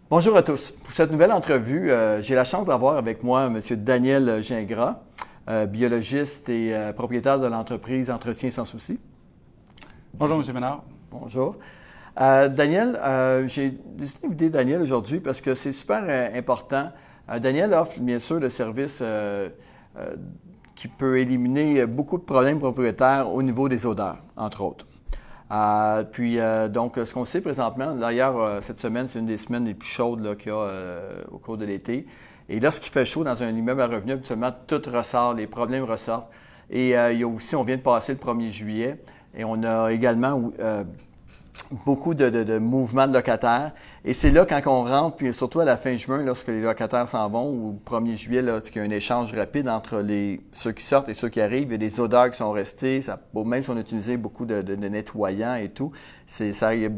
Bonjour à tous. Pour cette nouvelle entrevue, j'ai la chance d'avoir avec moi M. Daniel Gingras, biologiste et propriétaire de l'entreprise Entretien sans souci. Bonjour, M. Ménard. Bonjour. Daniel, j'ai décidé d'inviter Daniel aujourd'hui parce que c'est super important. Daniel offre bien sûr le service qui peut éliminer beaucoup de problèmes propriétaires au niveau des odeurs, entre autres. Donc, ce qu'on sait présentement, d'ailleurs, cette semaine, c'est une des semaines les plus chaudes qu'il y a au cours de l'été. Et lorsqu'il fait chaud dans un immeuble à revenus, habituellement, tout ressort, les problèmes ressortent. Et il y a aussi, on vient de passer le 1er juillet, et on a également beaucoup de mouvements de locataires. Et c'est là, quand on rentre, puis surtout à la fin juin, lorsque les locataires s'en vont, ou le 1er juillet, là, qu'il y a un échange rapide entre ceux qui sortent et ceux qui arrivent, il y a des odeurs qui sont restées, même si on a utilisé beaucoup de nettoyants et tout, il y a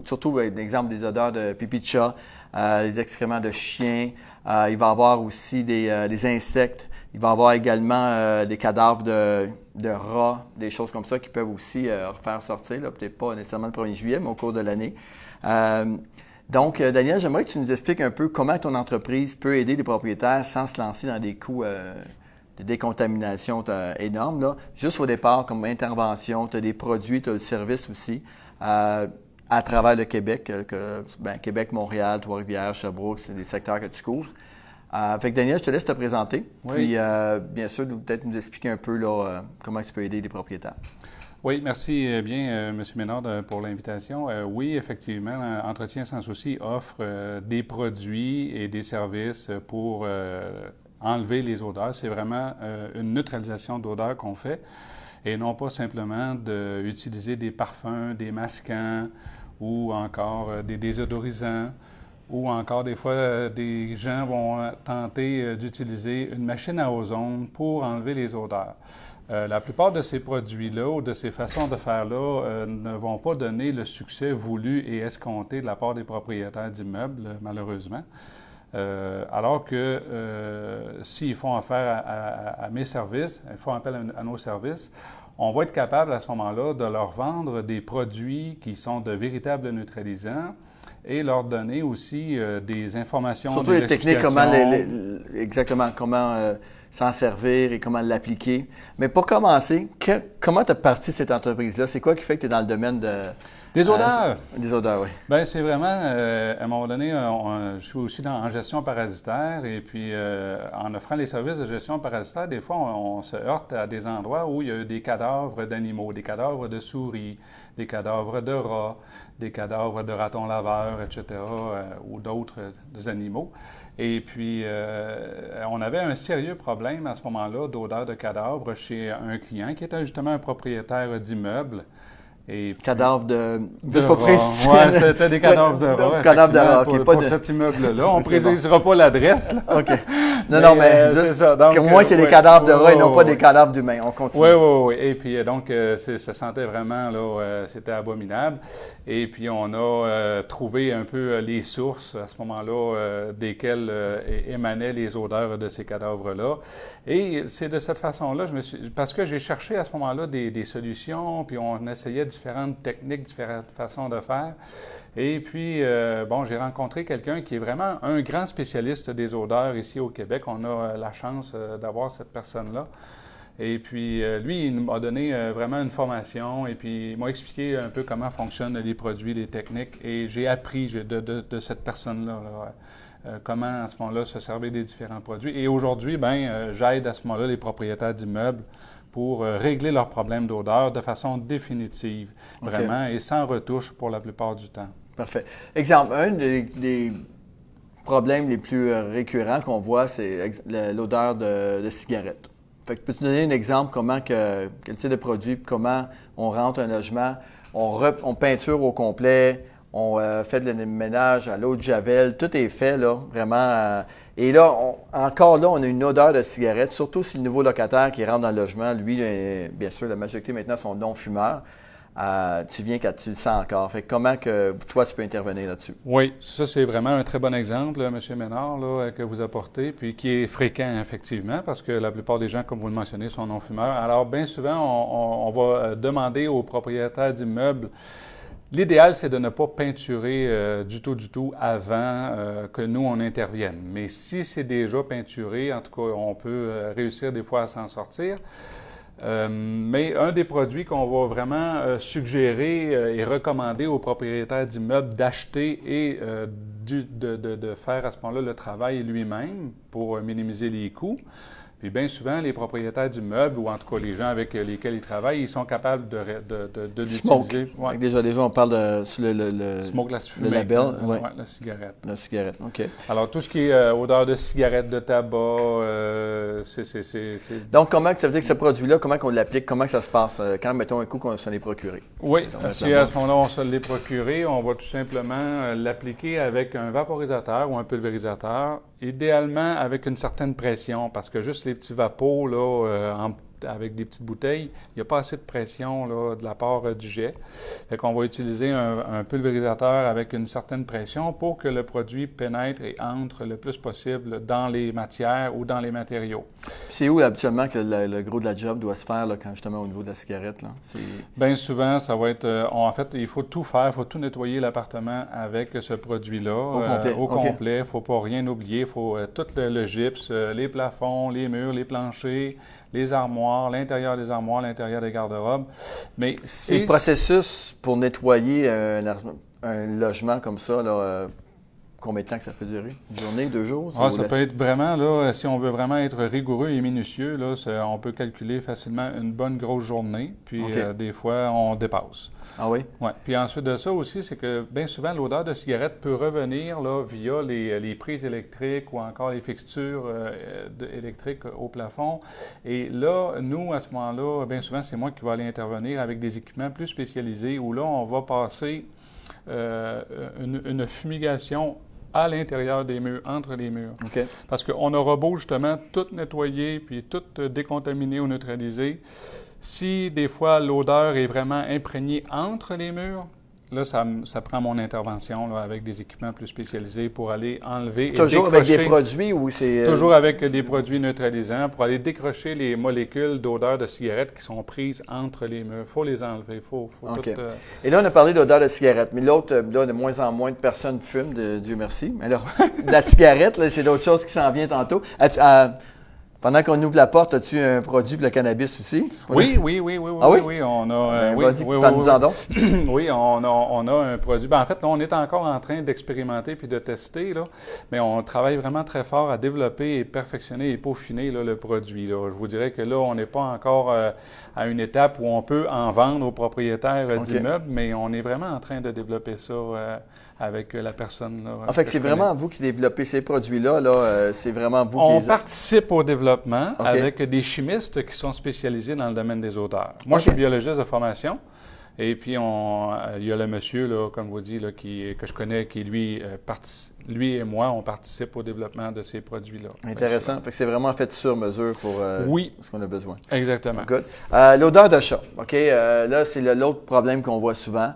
surtout l'exemple des odeurs de pipi de chat, les excréments de chiens, il va y avoir aussi des insectes, il va y avoir également des cadavres de rats, des choses comme ça qui peuvent aussi refaire sortir, peut-être pas nécessairement le 1er juillet, mais au cours de l'année. Donc, Daniel, j'aimerais que tu nous expliques un peu comment ton entreprise peut aider les propriétaires sans se lancer dans des coûts de décontamination énormes. Là. Juste au départ, comme intervention, tu as des produits, tu as le service aussi à travers le Québec, Québec, Montréal, Trois-Rivières, Sherbrooke, c'est des secteurs que tu couvres. Fait que Daniel, je te laisse te présenter, oui. Puis bien sûr, peut-être nous expliquer un peu là, comment tu peux aider les propriétaires. Oui, merci bien, M. Ménard, pour l'invitation. Oui, effectivement, Entretien sans souci offre des produits et des services pour enlever les odeurs. C'est vraiment une neutralisation d'odeurs qu'on fait et non pas simplement d'utiliser des parfums, des masquants ou encore des désodorisants. Ou encore, des fois, des gens vont tenter d'utiliser une machine à ozone pour enlever les odeurs. La plupart de ces produits-là ou de ces façons de faire-là ne vont pas donner le succès voulu et escompté de la part des propriétaires d'immeubles, malheureusement. Alors que s'ils font affaire à mes services, ils font appel à nos services, on va être capable à ce moment-là de leur vendre des produits qui sont de véritables neutralisants et leur donner aussi des informations. Surtout les techniques, exactement comment s'en servir et comment l'appliquer. Mais pour commencer, comment tu as parti cette entreprise-là? C'est quoi qui fait que tu es dans le domaine des odeurs? Des odeurs, oui. Bien, c'est vraiment, à un moment donné, je suis aussi en gestion parasitaire et puis en offrant les services de gestion parasitaire, des fois, on se heurte à des endroits où il y a des cadavres d'animaux, des cadavres de souris, des cadavres de rats, des cadavres de ratons laveurs, etc., ou d'autres animaux. Et puis, on avait un sérieux problème à ce moment-là d'odeur de cadavres chez un client qui était justement un propriétaire d'immeuble. Cadavres de... Juste pour préciser. Oui, c'était des cadavres de rats. Cadavres de rats, OK. Pour cet immeuble-là. On ne précisera pas l'adresse. OK. Non, mais juste, ça. Donc, au moins, c'est des cadavres de rats et non pas des cadavres d'humains. On continue. Oui. Et puis, donc, ça sentait vraiment, là, c'était abominable. Et puis, on a trouvé un peu les sources, à ce moment-là, desquelles émanaient les odeurs de ces cadavres-là. Et c'est de cette façon-là, parce que j'ai cherché à ce moment-là des solutions, puis on essayait différentes techniques, différentes façons de faire. Et puis, j'ai rencontré quelqu'un qui est vraiment un grand spécialiste des odeurs ici au Québec. On a la chance d'avoir cette personne-là. Et puis, lui, il m'a donné vraiment une formation et puis il m'a expliqué un peu comment fonctionnent les produits, les techniques. Et j'ai appris de cette personne-là comment, à ce moment-là, se servir des différents produits. Et aujourd'hui, j'aide à ce moment-là les propriétaires d'immeubles pour régler leurs problèmes d'odeur de façon définitive, vraiment, et sans retouche pour la plupart du temps. Parfait. Exemple, un des problèmes les plus récurrents qu'on voit, c'est l'odeur de cigarette. Fait que peux-tu donner un exemple quel type de produit, comment on rentre un logement, on peinture au complet, on fait le ménage à l'eau de Javel, tout est fait, là, vraiment. Et là, encore là, on a une odeur de cigarette, surtout si le nouveau locataire qui rentre dans le logement, lui, bien sûr, la majorité maintenant sont non-fumeurs. Tu viens quand tu le sens encore. Fait que comment que toi, tu peux intervenir là-dessus? Oui, ça, c'est vraiment un très bon exemple, M. Ménard, là, que vous apportez, puis qui est fréquent, effectivement, parce que la plupart des gens, comme vous le mentionnez, sont non-fumeurs. Alors, bien souvent, on va demander aux propriétaires d'immeubles L'idéal, c'est de ne pas peinturer du tout avant que nous, on intervienne. Mais si c'est déjà peinturé, en tout cas, on peut réussir des fois à s'en sortir. Mais un des produits qu'on va vraiment suggérer et recommander aux propriétaires d'immeubles d'acheter et de faire à ce moment-là le travail lui-même pour minimiser les coûts. Puis bien souvent, les propriétaires d'immeubles, ou en tout cas les gens avec lesquels ils travaillent, ils sont capables de l'utiliser. Ouais. Déjà, on parle de sur smoke, la fumée, le label. Ouais. La cigarette. La cigarette, OK. Alors, tout ce qui est odeur de cigarette, de tabac, Donc, ça veut dire que ce produit-là, comment on l'applique, comment ça se passe quand, mettons, un coup qu'on s'en est procuré? Oui, si à ce moment-là, on se l'est procuré, on va tout simplement l'appliquer avec un vaporisateur ou un pulvérisateur, idéalement avec une certaine pression, parce que juste les petits vapos, là, avec des petites bouteilles, il n'y a pas assez de pression là, de la part du jet. Fait qu'on va utiliser un pulvérisateur avec une certaine pression pour que le produit pénètre et entre le plus possible dans les matières ou dans les matériaux. C'est où habituellement que le gros de la job doit se faire là, quand justement au niveau de la cigarette? Bien souvent, ça va être... en fait, il faut tout faire, il faut tout nettoyer l'appartement avec ce produit-là. Au complet. Il ne faut pas rien oublier. Il faut tout le gypse, les plafonds, les murs, les planchers, les armoires, l'intérieur des armoires, l'intérieur des garde-robes. Mais le processus pour nettoyer un logement comme ça, là, combien de temps que ça peut durer? Une journée, 2 jours? Ça peut être vraiment, là, si on veut vraiment être rigoureux et minutieux, là, on peut calculer facilement une bonne grosse journée, puis des fois, on dépasse. Ah oui? Oui. Puis ensuite de ça aussi, c'est que bien souvent, l'odeur de cigarette peut revenir là, via les prises électriques ou encore les fixtures électriques au plafond. Et là, nous, à ce moment-là, bien souvent, c'est moi qui vais aller intervenir avec des équipements plus spécialisés où là, on va passer une fumigation à l'intérieur des murs, entre les murs. Okay. Parce qu'on aura beau justement tout nettoyer puis tout décontaminer ou neutraliser. Si des fois l'odeur est vraiment imprégnée entre les murs, là, ça prend mon intervention là, avec des équipements plus spécialisés pour aller enlever et décrocher. Toujours avec des produits ou c'est... Toujours avec des produits neutralisants pour aller décrocher les molécules d'odeur de cigarette qui sont prises entre les murs. Il faut les enlever. Faut okay. tout, Et là, on a parlé d'odeur de cigarette, mais l'autre, là, de moins en moins de personnes fument, Dieu merci. Mais là, la cigarette, là, c'est d'autres choses qui s'en viennent tantôt. Pendant qu'on ouvre la porte, as-tu un produit pour le cannabis aussi? Oui. Ah oui? Oui, on a... parle-nous-en donc. Oui, on a un produit. En fait, là, on est encore en train d'expérimenter puis de tester, là, mais on travaille vraiment très fort à développer et perfectionner et peaufiner là, le produit. Là. Je vous dirais que là, on n'est pas encore à une étape où on peut en vendre aux propriétaires d'immeubles, mais on est vraiment en train de développer ça avec la personne. Là, en fait, c'est vraiment vous qui développez ces produits-là. Là, c'est vraiment vous qui On participe au développement avec des chimistes qui sont spécialisés dans le domaine des odeurs. Moi, je suis biologiste de formation. Et puis, il y a le monsieur, là, comme vous dites, là, que je connais, qui, lui et moi, on participe au développement de ces produits-là. Intéressant. Fait que c'est vraiment fait sur mesure pour ce qu'on a besoin. Exactement. Good. L'odeur de chat. OK? Là, c'est l'autre problème qu'on voit souvent.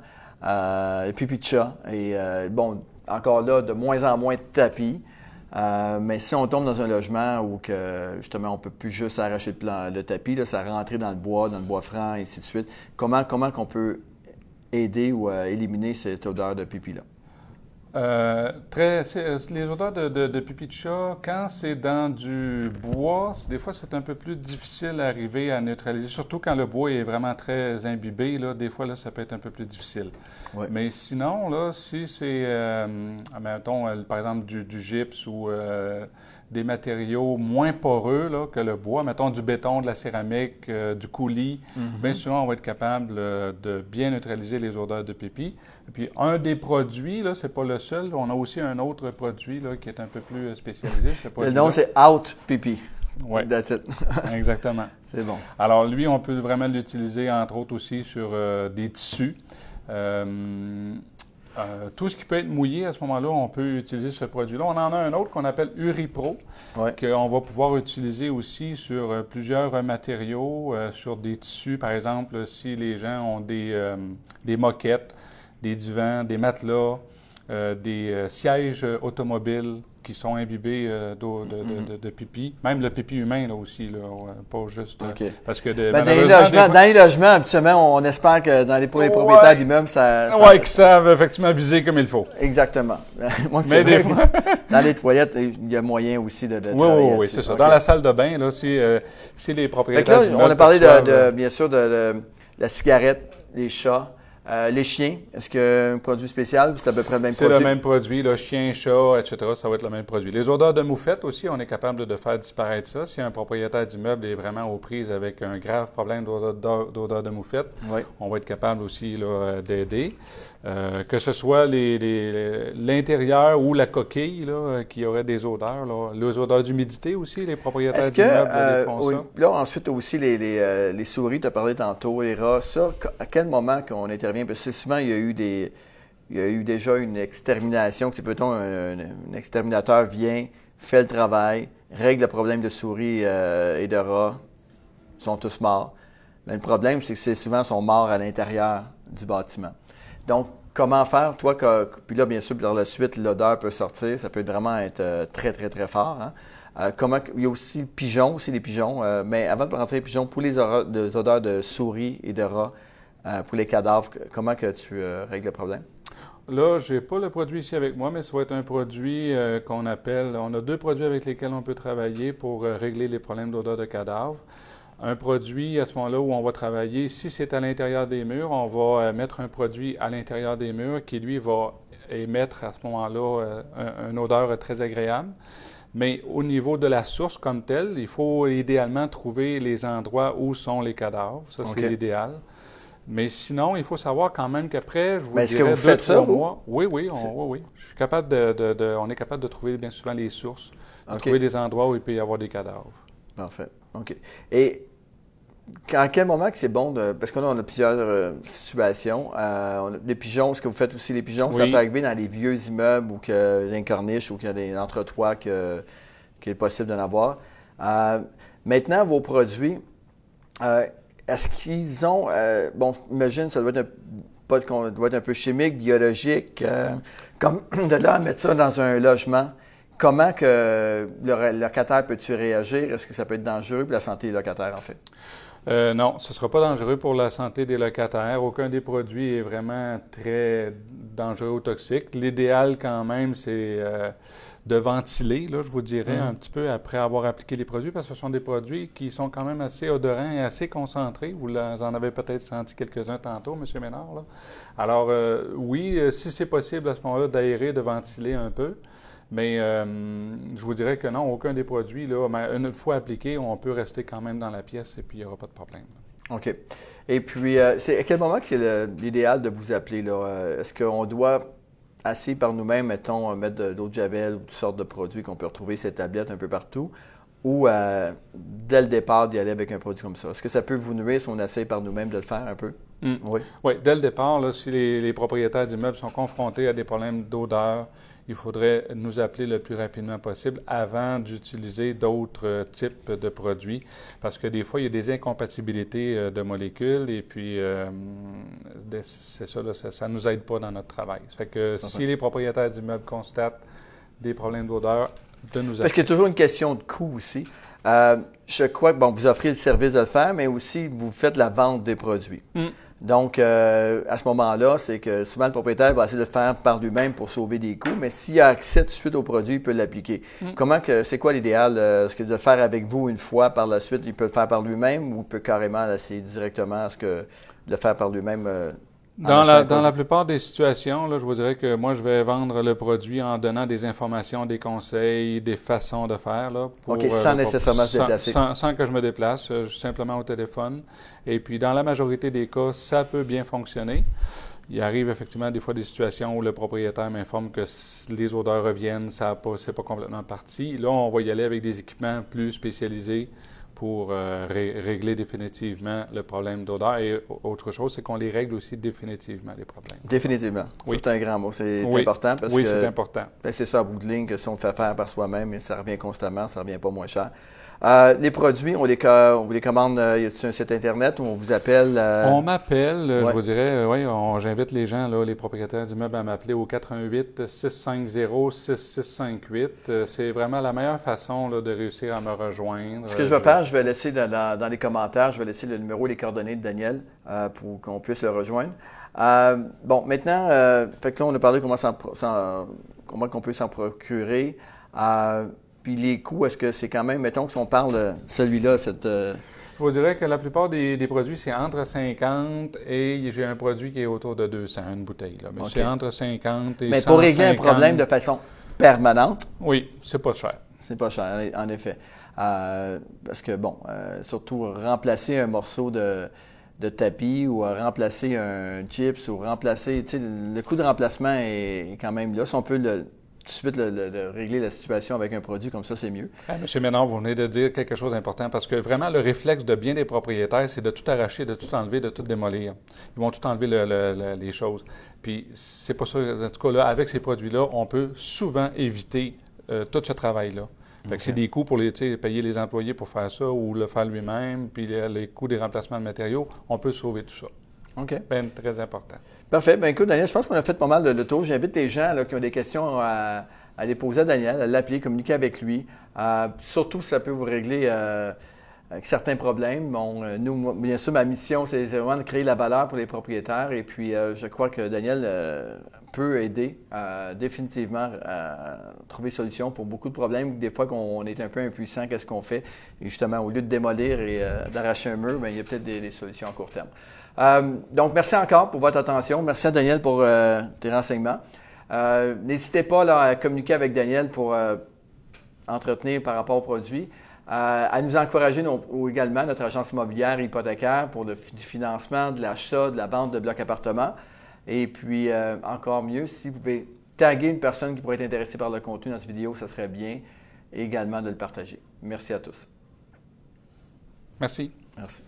Pipi de chat. Et encore là, de moins en moins de tapis. Mais si on tombe dans un logement où que justement on ne peut plus juste arracher le tapis, là, ça rentre dans le bois franc, et ainsi de suite, comment qu'on peut aider ou éliminer cette odeur de pipi-là? Les odeurs de pipi de chat, quand c'est dans du bois, des fois c'est un peu plus difficile à arriver à neutraliser, surtout quand le bois est vraiment très imbibé, là, des fois là, ça peut être un peu plus difficile. Ouais. Mais sinon, là, si c'est, mettons, par exemple, du gypse ou des matériaux moins poreux là, que le bois, mettons du béton, de la céramique, du coulis, bien souvent on va être capable de bien neutraliser les odeurs de pipi. Et puis un des produits, là, c'est pas le seul, on a aussi un autre produit là, qui est un peu plus spécialisé. Le nom, c'est Out Pipi. Oui, that's it. Exactement. C'est bon. Alors lui, on peut vraiment l'utiliser entre autres aussi sur des tissus. Tout ce qui peut être mouillé, à ce moment-là, on peut utiliser ce produit-là. On en a un autre qu'on appelle Uripro, qu'on va pouvoir utiliser aussi sur plusieurs matériaux, sur des tissus, par exemple, si les gens ont des moquettes, des divans, des matelas, des sièges automobiles, qui sont imbibés de pipi. Même le pipi humain, là aussi, là, pas juste... parce que dans les logements, habituellement, on espère que pour les propriétaires d'immeubles, oui, qu'ils savent effectivement viser comme il faut. Exactement. Moi, mais des fois... dans les toilettes, il y a moyen aussi de travailler. Oui, c'est ça. Okay. Dans la salle de bain, là, si les propriétaires d'immeubles... On a parlé bien sûr de la cigarette, les chats. Les chiens, est-ce qu'un produit spécial, c'est à peu près le même produit? C'est le même produit, là, chien, chat, etc., ça va être le même produit. Les odeurs de moufette aussi, on est capable de faire disparaître ça. Si un propriétaire d'immeuble est vraiment aux prises avec un grave problème d'odeur de moufette, on va être capable aussi d'aider. Que ce soit l'intérieur ou la coquille là, qui aurait des odeurs. Là. Les odeurs d'humidité aussi, les propriétaires d'immeubles font ça. Là, ensuite, aussi, les souris, tu as parlé tantôt, les rats, ça, à quel moment qu'on intervient? Parce que souvent, il y a eu déjà une extermination, que peut-on un exterminateur vient, fait le travail, règle le problème de souris et de rats, ils sont tous morts. Mais le problème, c'est que souvent, ils sont morts à l'intérieur du bâtiment. Donc, comment faire, toi, puis là, bien sûr, par la suite, l'odeur peut sortir, ça peut vraiment être très, très, très fort. Hein? Il y a aussi les pigeons, mais avant de rentrer les pigeons, pour les odeurs de souris et de rats, pour les cadavres, comment que tu règles le problème? Là, je n'ai pas le produit ici avec moi, mais ça va être un produit qu'on appelle... On a 2 produits avec lesquels on peut travailler pour régler les problèmes d'odeur de cadavres. Un produit, à ce moment-là, où on va travailler, si c'est à l'intérieur des murs, on va mettre un produit à l'intérieur des murs qui, lui, va émettre à ce moment-là une odeur très agréable. Mais au niveau de la source comme telle, il faut idéalement trouver les endroits où sont les cadavres. Ça, c'est l'idéal. Mais sinon, il faut savoir quand même qu'après, je vous dirais, est-ce que vous faites ça, mois, oui. Je suis capable on est capable de trouver bien souvent les sources, de trouver les endroits où il peut y avoir des cadavres. Parfait. OK. Et à quel moment que c'est bon parce que là, on a plusieurs situations. Les pigeons, est-ce que vous faites aussi les pigeons? Oui. Ça peut arriver dans les vieux immeubles ou qu'il y a des corniches ou qu'il y a des entretoits qu'il est possible d'en avoir. Maintenant, vos produits, est-ce qu'ils ont... imagine, ça doit être un peu chimique, biologique. Comme de là à mettre ça dans un logement, comment que le locataire peut-tu réagir? Est-ce que ça peut être dangereux pour la santé des locataires, en fait? Non, ce ne sera pas dangereux pour la santé des locataires. Aucun des produits est vraiment très dangereux ou toxique. L'idéal, quand même, c'est de ventiler, là, je vous dirais, un petit peu après avoir appliqué les produits, parce que ce sont des produits qui sont quand même assez odorants et assez concentrés. Vous en avez peut-être senti quelques-uns tantôt, M. Ménard. Là. Alors, oui, si c'est possible à ce moment-là d'aérer, de ventiler un peu. Mais je vous dirais que non, aucun des produits, là, une fois appliqué, on peut rester quand même dans la pièce et puis il n'y aura pas de problème. OK. Et puis, c'est à quel moment c'est l'idéal de vous appeler? Là? Est-ce qu'on doit, assis par nous-mêmes, mettons, mettre de l'eau de Javel ou toutes sortes de produits qu'on peut retrouver ces tablettes un peu partout, ou dès le départ d'y aller avec un produit comme ça? Est-ce que ça peut vous nuire si on essaie par nous-mêmes de le faire un peu? Oui, dès le départ, là, si les propriétaires d'immeubles sont confrontés à des problèmes d'odeur, il faudrait nous appeler le plus rapidement possible avant d'utiliser d'autres types de produits, parce que des fois, il y a des incompatibilités de molécules et puis c'est ça, là, ça ne nous aide pas dans notre travail. Ça fait que si les propriétaires d'immeubles constatent des problèmes d'odeur, de nous appeler. Parce qu'il y a toujours une question de coût aussi. Je crois que vous offrez le service de le faire, mais aussi vous faites la vente des produits. Donc, à ce moment-là, c'est que souvent le propriétaire va essayer de le faire par lui-même pour sauver des coûts, mais s'il a accès tout de suite au produit, il peut l'appliquer. C'est quoi l'idéal? Est-ce que de le faire avec vous une fois par la suite, il peut le faire par lui-même ou il peut carrément essayer directement de le faire par lui-même? Dans la plupart des situations, là, je vous dirais que moi, je vais vendre le produit en donnant des informations, des conseils, des façons de faire. Là, sans nécessairement se déplacer. Sans que je me déplace, simplement au téléphone. Et puis, dans la majorité des cas, ça peut bien fonctionner. Il arrive effectivement des fois des situations où le propriétaire m'informe que les odeurs reviennent, c'est pas complètement parti. Là, on va y aller avec des équipements plus spécialisés pour régler définitivement le problème d'odeur. Et autre chose, c'est qu'on les règle aussi définitivement, les problèmes. Définitivement. Oui. C'est un grand mot. C'est important parce que... c'est important. C'est ça, à bout de ligne, que si on le fait faire par soi-même, ça revient constamment, ça revient pas moins cher. Les produits, on vous les commande, y a-t-il un site Internet où on vous appelle? On m'appelle, ouais. je vous dirais, oui, j'invite les gens, là, les propriétaires d'immeubles à m'appeler au 418-650-6658. C'est vraiment la meilleure façon là, de réussir à me rejoindre. Ce que je vais faire, je vais laisser dans les commentaires, je vais laisser le numéro et les coordonnées de Daniel pour qu'on puisse le rejoindre. Bon, maintenant, fait que là, on a parlé comment on peut s'en procurer. Puis les coûts, est-ce que c'est quand même, mettons que si on parle de celui-là, Je vous dirais que la plupart des produits, c'est entre 50 et j'ai un produit qui est autour de 200, une bouteille. Là. Mais okay. C'est entre 50 et 150. Mais pour régler un problème de façon permanente? Oui, c'est pas cher. C'est pas cher, en effet. Parce que, bon, surtout remplacer un morceau de tapis ou remplacer un gyps ou remplacer, tu sais, le coût de remplacement est quand même là. Si on peut tout de suite régler la situation avec un produit comme ça, c'est mieux. Monsieur Ménard, vous venez de dire quelque chose d'important parce que vraiment, le réflexe de bien des propriétaires, c'est de tout arracher, de tout enlever, de tout démolir. Ils vont tout enlever les choses. Puis, c'est pas ça. En tout cas, là, avec ces produits-là, on peut souvent éviter tout ce travail-là. Fait que c'est des coûts pour payer les employés pour faire ça ou le faire lui-même, puis les coûts des remplacements de matériaux, on peut sauver tout ça. OK. Bien, très important. Parfait. Bien, écoute, Daniel, je pense qu'on a fait pas mal de tours. J'invite les gens là, qui ont des questions à les poser à Daniel, à l'appeler, communiquer avec lui. Surtout, ça peut vous régler avec certains problèmes. Bon, nous, bien sûr, ma mission, c'est vraiment de créer la valeur pour les propriétaires. Et puis, je crois que Daniel peut aider définitivement à trouver des solutions pour beaucoup de problèmes. Des fois, qu'on est un peu impuissant, qu'est-ce qu'on fait? Et justement, au lieu de démolir et d'arracher un mur, bien, il y a peut-être des solutions à court terme. Donc, merci encore pour votre attention. Merci à Daniel pour tes renseignements. N'hésitez pas là, à communiquer avec Daniel pour entretenir par rapport aux produits. À nous encourager également, notre agence immobilière hypothécaire pour du financement, de l'achat, de la vente de blocs appartements. Et puis, encore mieux, si vous pouvez taguer une personne qui pourrait être intéressée par le contenu dans cette vidéo, ça serait bien. Et également de le partager. Merci à tous. Merci. Merci.